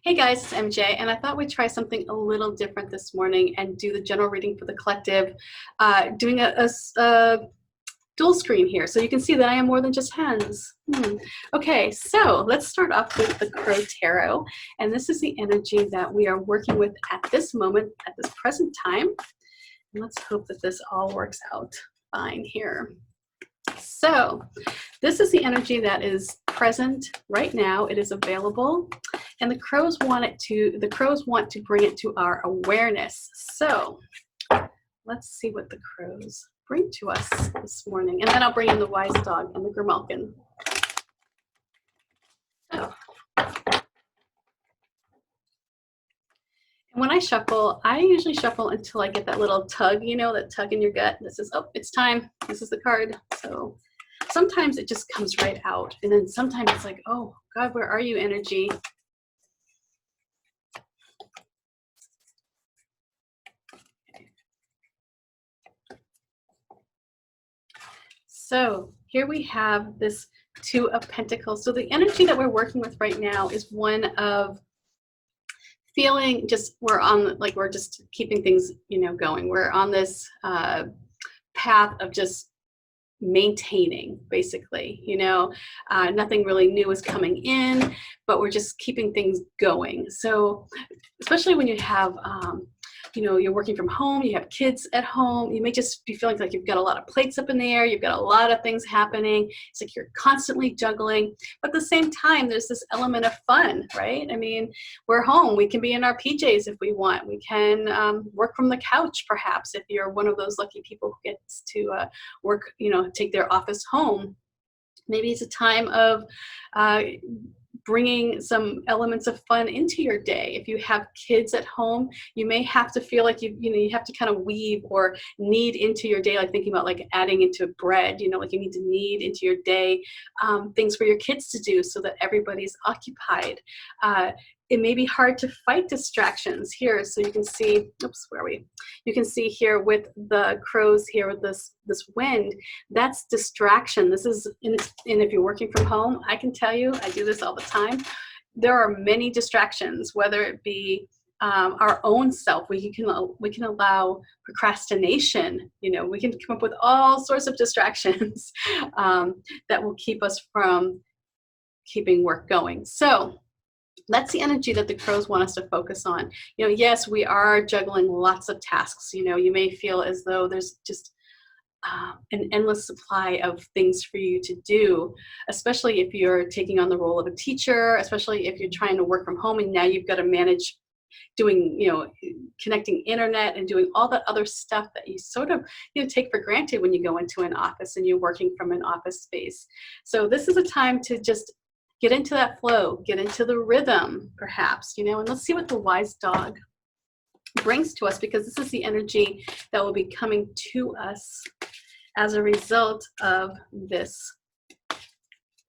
Hey guys, it's MJ, and I thought we'd try something a little different this morning and do the general reading for the collective, doing a dual screen here, so you can see that I am more than just hands. Okay, so let's start off with the Crow Tarot, and this is the energy that we are working with at this moment, at this present time. And let's hope that this all works out fine here. So this is the energy that is present right now. It is available, and the crows want to bring it to our awareness. So let's see what the crows bring to us this morning, and then I'll bring in the wise dog and the grimalkin. So, when I shuffle, I usually shuffle until I get that little tug, you know, that tug in your gut. This is, oh, it's time. This is the card. So sometimes it just comes right out. And then sometimes it's like, oh, God, where are you, energy? So here we have this Two of Pentacles. So the energy that we're working with right now is one of feeling just we're just keeping things, you know, going. We're on this path of just maintaining, basically, you know, nothing really new is coming in, but we're just keeping things going. So especially when you have you know, you're working from home, you have kids at home, you may just be feeling like you've got a lot of plates up in the air, you've got a lot of things happening. It's like you're constantly juggling, but at the same time, there's this element of fun, right? I mean, we're home, we can be in our PJs if we want, we can work from the couch, perhaps, if you're one of those lucky people who gets to work, you know, take their office home. Maybe it's a time of bringing some elements of fun into your day. If you have kids at home, you may have to feel like you have to kind of weave or knead into your day, like thinking about like adding into bread, you know, like you need to knead into your day things for your kids to do so that everybody's occupied. It may be hard to fight distractions here. So you can see, oops, where are we? You can see here with the crows here with this wind, that's distraction. This is, and if you're working from home, I can tell you, I do this all the time. There are many distractions, whether it be our own self. We can allow procrastination. You know, we can come up with all sorts of distractions that will keep us from keeping work going. So that's the energy that the crows want us to focus on. You know, yes, we are juggling lots of tasks. You know, you may feel as though there's just an endless supply of things for you to do, especially if you're taking on the role of a teacher, especially if you're trying to work from home and now you've got to manage doing, you know, connecting internet and doing all that other stuff that you sort of, you know, take for granted when you go into an office and you're working from an office space. So this is a time to just get into that flow, get into the rhythm, perhaps, you know, and let's see what the wise dog brings to us, because this is the energy that will be coming to us as a result of this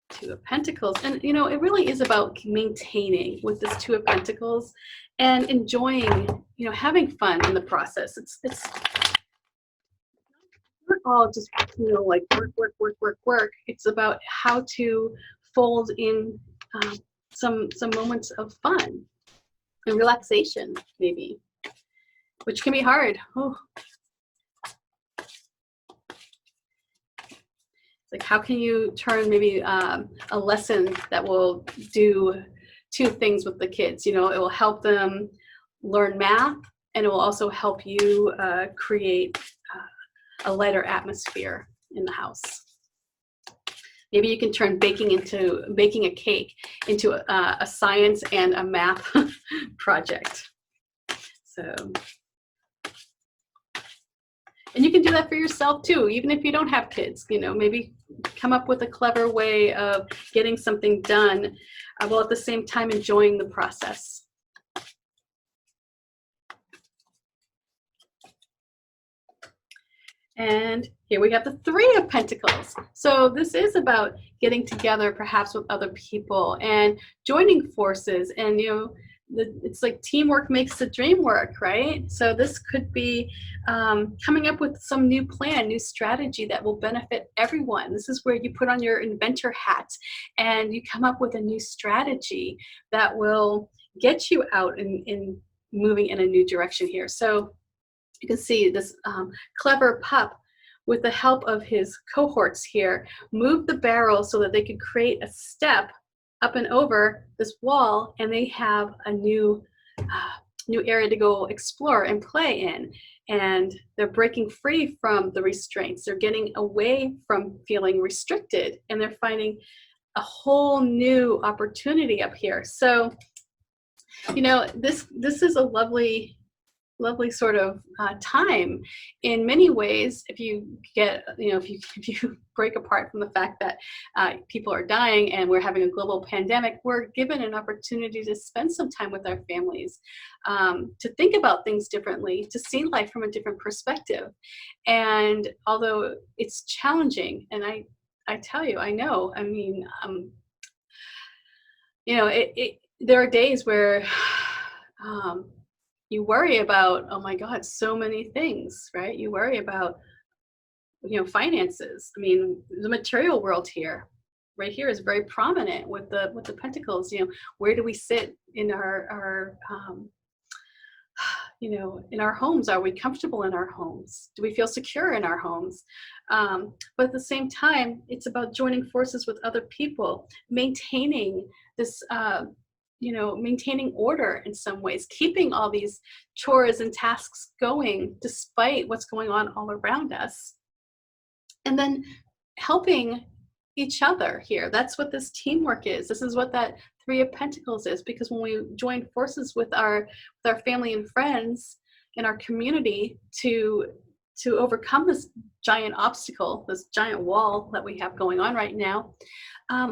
Two of Pentacles. And, you know, it really is about maintaining with this Two of Pentacles and enjoying, you know, having fun in the process. It's not all just, you know, like work. It's about how to fold in some moments of fun and relaxation, maybe, which can be hard. Oh. Like, how can you turn maybe a lesson that will do two things with the kids? You know, it will help them learn math, and it will also help you create a lighter atmosphere in the house. Maybe you can turn baking a cake into a science and a math project. So, and you can do that for yourself too, even if you don't have kids. You know, maybe come up with a clever way of getting something done while at the same time enjoying the process. And here we have the Three of Pentacles. So this is about getting together perhaps with other people and joining forces, and, you know, it's like teamwork makes the dream work, right? So this could be coming up with some new plan, new strategy that will benefit everyone. This is where you put on your inventor hat and you come up with a new strategy that will, get you out and moving in a new direction here. So you can see this clever pup, with the help of his cohorts here, moved the barrel so that they could create a step up and over this wall, and they have a new area to go explore and play in. And they're breaking free from the restraints. They're getting away from feeling restricted, and they're finding a whole new opportunity up here. So, you know, this is a lovely sort of time in many ways. If you get, you know, if you break apart from the fact that people are dying and we're having a global pandemic, we're given an opportunity to spend some time with our families, to think about things differently, to see life from a different perspective. And although it's challenging, and I tell you, I know, I mean, you know, there are days where you worry about, oh my God, so many things, right? You worry about, you know, finances. I mean, the material world here, right here, is very prominent with the pentacles. You know, where do we sit in our you know, in our homes? Are we comfortable in our homes? Do we feel secure in our homes? But at the same time, it's about joining forces with other people, maintaining this, you know, maintaining order in some ways, keeping all these chores and tasks going despite what's going on all around us. And then helping each other here. That's what this teamwork is. This is what that Three of Pentacles is, because when we join forces with our family and friends in our community to overcome this giant obstacle, this giant wall that we have going on right now,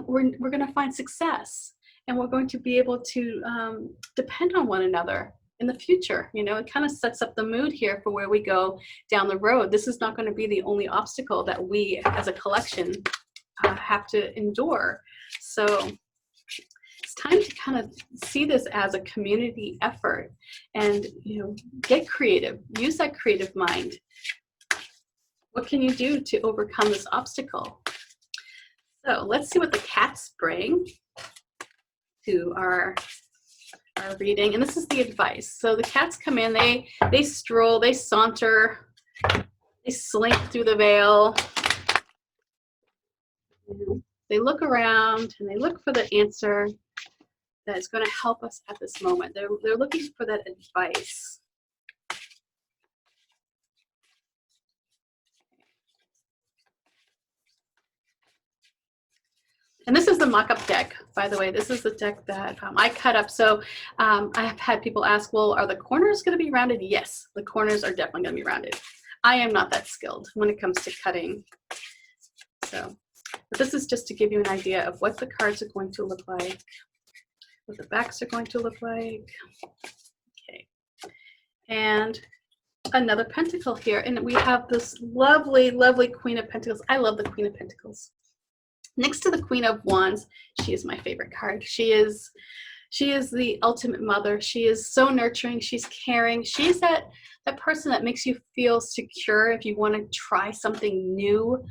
we're going to find success, and we're going to be able to depend on one another in the future. You know, it kind of sets up the mood here for where we go down the road. This is not going to be the only obstacle that we as a collection have to endure. So it's time to kind of see this as a community effort, and, you know, get creative, use that creative mind. What can you do to overcome this obstacle? So let's see what the cats bring to our reading. And this is the advice. So the cats come in, they stroll, they saunter, they slink through the veil. They look around and they look for the answer that is going to help us at this moment. They're looking for that advice. And this is the mock-up deck, by the way. This is the deck that I cut up. So I have had people ask, well, are the corners going to be rounded? Yes, the corners are definitely going to be rounded. I am not that skilled when it comes to cutting. So, but this is just to give you an idea of what the cards are going to look like, what the backs are going to look like. Okay. And another pentacle here. And we have this lovely, lovely Queen of Pentacles. I love the Queen of Pentacles. Next to the Queen of Wands, she is my favorite card. She is the ultimate mother. She is so nurturing. She's caring. She's that person that makes you feel secure if you want to try something new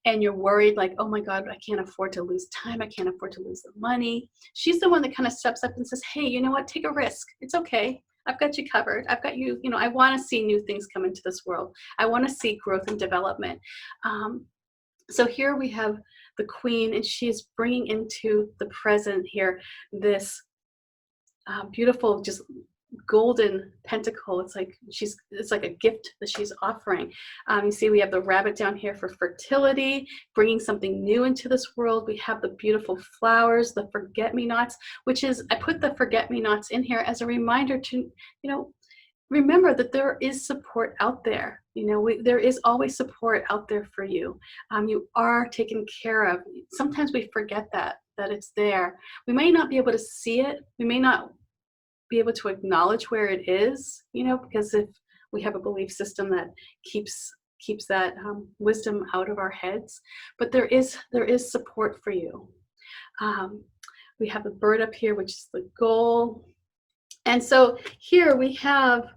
and you're worried, like, oh my God, I can't afford to lose time. I can't afford to lose the money. She's the one that kind of steps up and says, hey, you know what? Take a risk. It's okay. I've got you covered. I've got you. You know, I want to see new things come into this world. I want to see growth and development. So here we have the Queen, and she's bringing into the present here this beautiful, just golden pentacle. It's like a gift that she's offering. You see, we have the rabbit down here for fertility, bringing something new into this world. We have the beautiful flowers, the forget-me-nots, which is, I put the forget-me-nots in here as a reminder to, you know, remember that there is support out there. You know, there is always support out there for you. You are taken care of. Sometimes we forget that it's there. We may not be able to see it. We may not be able to acknowledge where it is, you know, because if we have a belief system that keeps that wisdom out of our heads. But there is support for you. We have the bird up here, which is the goal. And so here we have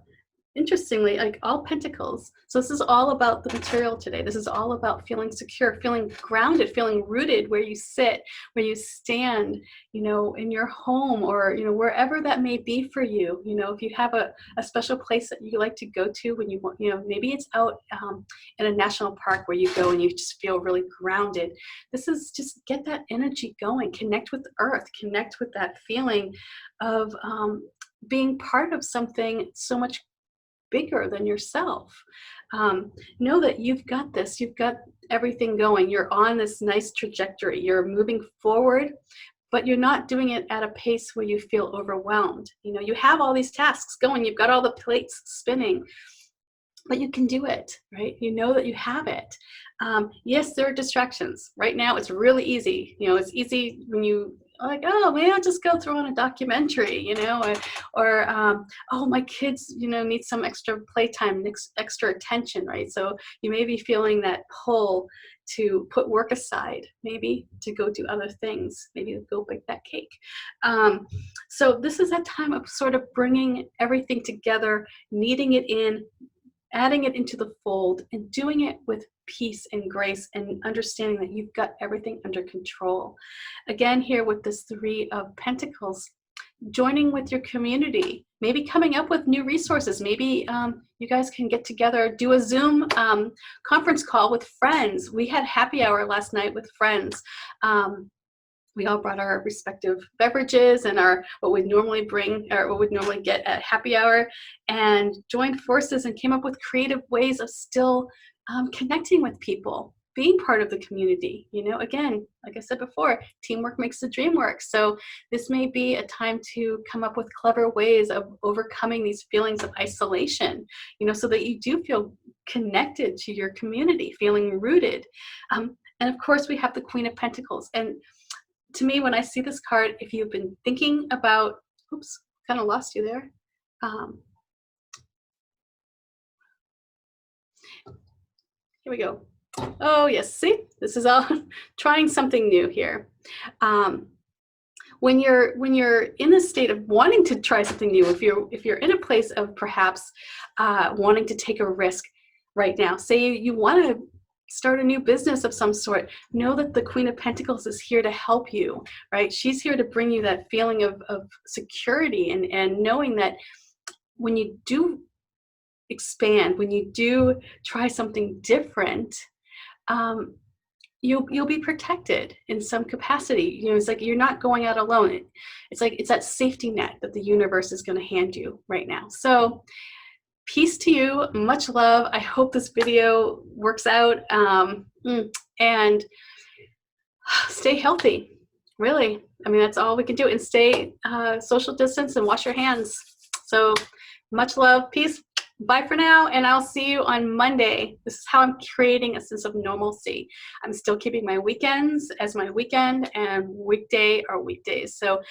interestingly, like all pentacles. So this is all about the material today. This is all about feeling secure, feeling grounded, feeling rooted where you sit, where you stand, you know, in your home or, you know, wherever that may be for you. You know, if you have a special place that you like to go to when you want, you know, maybe it's out in a national park where you go and you just feel really grounded. This is just get that energy going, connect with the earth, connect with that feeling of being part of something so much bigger than yourself. Know that you've got this, you've got everything going. You're on this nice trajectory. You're moving forward, but you're not doing it at a pace where you feel overwhelmed. You know, you have all these tasks going, you've got all the plates spinning, but you can do it, right? You know that you have it. Yes, there are distractions. Right now, it's really easy. You know, it's easy when you like, oh, maybe I'll just go throw on a documentary, you know, or oh, my kids, you know, need some extra playtime, extra attention, right? So you may be feeling that pull to put work aside, maybe to go do other things, maybe to go bake that cake. So this is that time of sort of bringing everything together, kneading it in, adding it into the fold, and doing it with peace and grace and understanding that you've got everything under control. Again, here with this Three of Pentacles, joining with your community, maybe coming up with new resources. Maybe you guys can get together, do a Zoom conference call with friends. We had happy hour last night with friends. We all brought our respective beverages and our what we'd normally bring or what we'd normally get at happy hour, and joined forces and came up with creative ways of still connecting with people, being part of the community. You know, again, like I said before, teamwork makes the dream work. So this may be a time to come up with clever ways of overcoming these feelings of isolation, you know, so that you do feel connected to your community, feeling rooted. And of course, we have the Queen of Pentacles. And to me, when I see this card, if you've been thinking about, oops, kind of lost you there. Here we go. Oh yes, see, this is all trying something new here. When you're in a state of wanting to try something new, if you're in a place of perhaps wanting to take a risk right now, say you want to start a new business of some sort, know that the Queen of Pentacles is here to help you, right? She's here to bring you that feeling of security and knowing that when you do expand, when you do try something different, you'll be protected in some capacity. You know, it's like you're not going out alone. It's like it's that safety net that the universe is going to hand you right now. So peace to you, much love. I hope this video works out, and stay healthy, really. I mean, that's all we can do, and stay social distance and wash your hands. So much love, peace, bye for now, and I'll see you on Monday. This is how I'm creating a sense of normalcy. I'm still keeping my weekends as my weekend and weekday are weekdays. So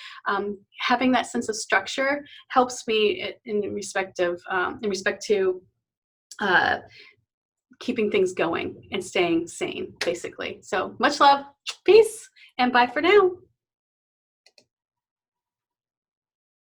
having that sense of structure helps me in respect to keeping things going and staying sane, basically. So much love, peace, and bye for now.